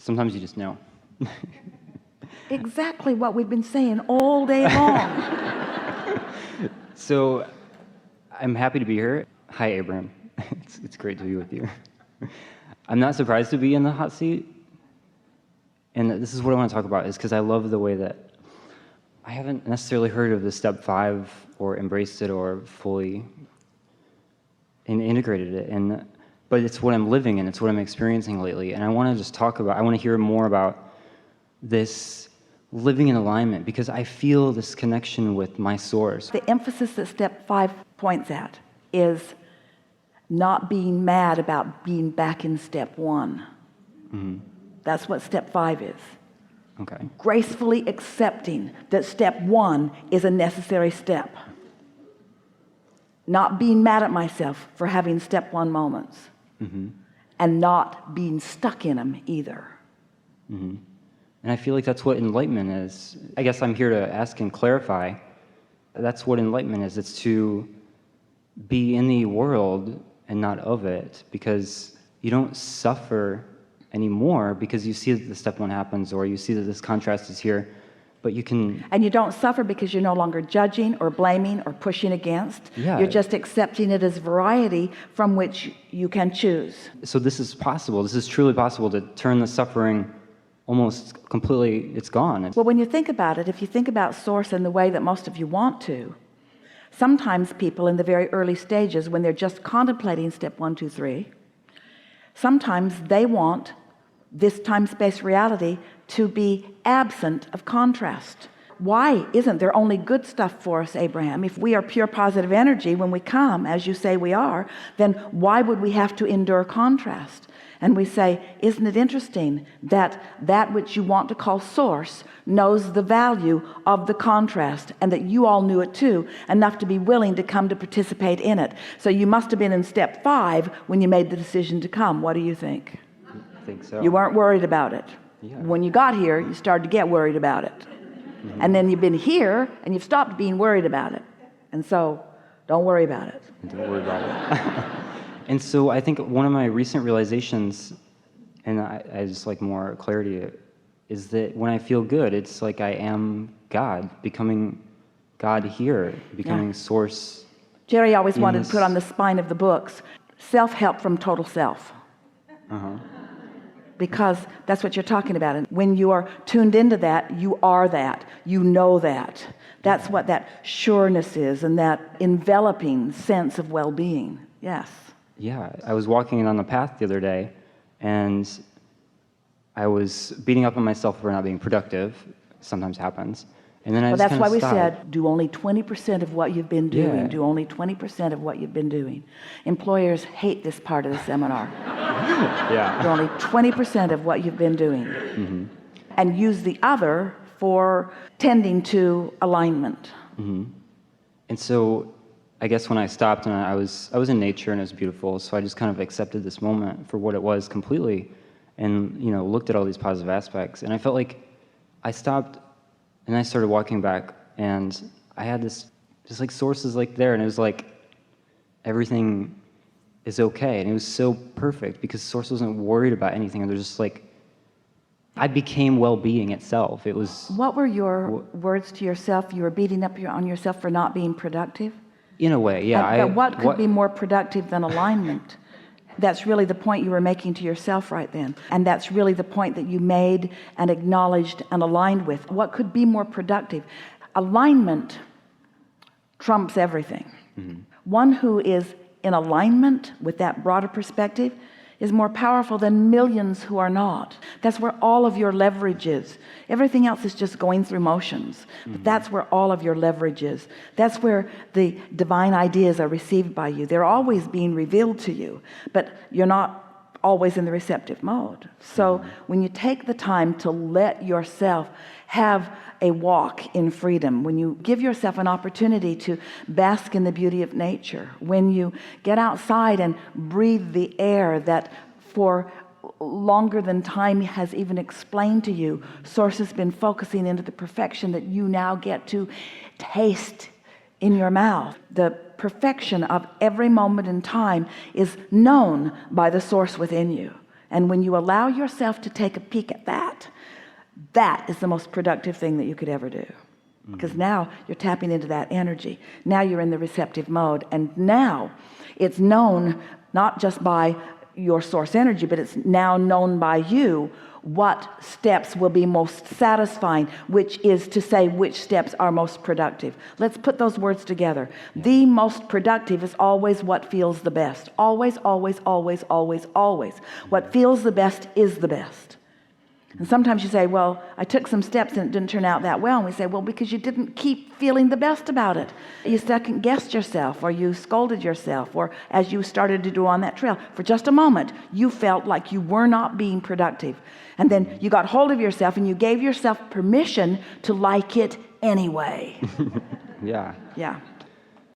Sometimes you just know. Exactly what we've been saying all day long. So I'm happy to be here. Hi, Abraham. It's great to be with you. I'm not surprised to be in the hot seat. And this is what I want to talk about, is because I love the way that I haven't necessarily heard of the step 5 or embraced it or fully integrated it. But it's what I'm living in. It's what I'm experiencing lately. And I want to just I want to hear more about this living in alignment, because I feel this connection with my source. The emphasis that step 5 points at is not being mad about being back in step 1. Mm-hmm. That's what step 5 is. Okay. Gracefully accepting that step 1 is a necessary step. Not being mad at myself for having step 1 moments. Mm-hmm. And not being stuck in them either. Mm-hmm. And I feel like that's what enlightenment is. I guess I'm here to ask and clarify. That's what enlightenment is. It's to be in the world and not of it, because you don't suffer anymore because you see that the step 1 happens, or you see that this contrast is here, but you can... And you don't suffer because you're no longer judging or blaming or pushing against. Yeah. You're just accepting it as variety from which you can choose. So this is possible. This is truly possible, to turn the suffering almost completely, it's gone. Well, when you think about it, if you think about source in the way that most of you want to, sometimes people in the very early stages, when they're just contemplating step 1, 2, 3, sometimes they want this time-space reality to be absent of contrast. Why isn't there only good stuff for us, Abraham? If we are pure positive energy when we come, as you say we are, then why would we have to endure contrast? And we say, isn't it interesting that that which you want to call source knows the value of the contrast, and that you all knew it too, enough to be willing to come to participate in it. So you must have been in step 5 when you made the decision to come. What do you think? I think so. You weren't worried about it. Yeah. When you got here, you started to get worried about it. Mm-hmm. And then you've been here and you've stopped being worried about it. And so don't worry about it. Don't worry about it. And so I think one of my recent realizations, and I just like more clarity, is that when I feel good, it's like I am God, becoming God here, becoming source. Jerry always wanted to put on the spine of the books, self-help from total self. Uh-huh. Because that's what you're talking about. And when you are tuned into that, you are that. You know that. That's what that sureness is, and that enveloping sense of well-being. Yes. Yeah, I was walking on the path the other day, and I was beating up on myself for not being productive. Sometimes happens. And then I well, just that's why we stopped. said, do only 20% of what you've been doing. Yeah. Do only 20% of what you've been doing. Employers hate this part of the seminar. Yeah. Do only 20% of what you've been doing. Mm-hmm. And use the other for tending to alignment. Mm-hmm. And so I guess when I stopped, and I was in nature, and it was beautiful, so I just kind of accepted this moment for what it was completely, and looked at all these positive aspects, and I felt like I stopped, and I started walking back, and I had this just like sources like there, and it was like everything is okay, and it was so perfect because source wasn't worried about anything, and there's just like I became well-being itself. It was. What were your words to yourself? You were beating up on yourself for not being productive? In a way, yeah. But what could be more productive than alignment? That's really the point you were making to yourself right then. And that's really the point that you made and acknowledged and aligned with. What could be more productive? Alignment trumps everything. Mm-hmm. One who is in alignment with that broader perspective is more powerful than millions who are not. That's where all of your leverage is. Everything else is just going through motions. But that's where all of your leverage is. That's where the divine ideas are received by you. They're always being revealed to you, but you're not always in the receptive mode. So when you take the time to let yourself have a walk in freedom, when you give yourself an opportunity to bask in the beauty of nature, when you get outside and breathe the air that for longer than time has even explained to you, Source has been focusing into the perfection that you now get to taste in your mouth. The perfection of every moment in time is known by the Source within you. And when you allow yourself to take a peek at that, that is the most productive thing that you could ever do. Because now you're tapping into that energy. Now you're in the receptive mode. And now it's known not just by your source energy, but it's now known by you what steps will be most satisfying, which is to say which steps are most productive. Let's put those words together. The most productive is always what feels the best. Always, always, always, always, always. What feels the best is the best. And sometimes you say, well, I took some steps and it didn't turn out that well. And we say, well, because you didn't keep feeling the best about it. You second guessed yourself, or you scolded yourself, or as you started to do on that trail, for just a moment, you felt like you were not being productive. And then you got hold of yourself and you gave yourself permission to like it anyway. Yeah. Yeah.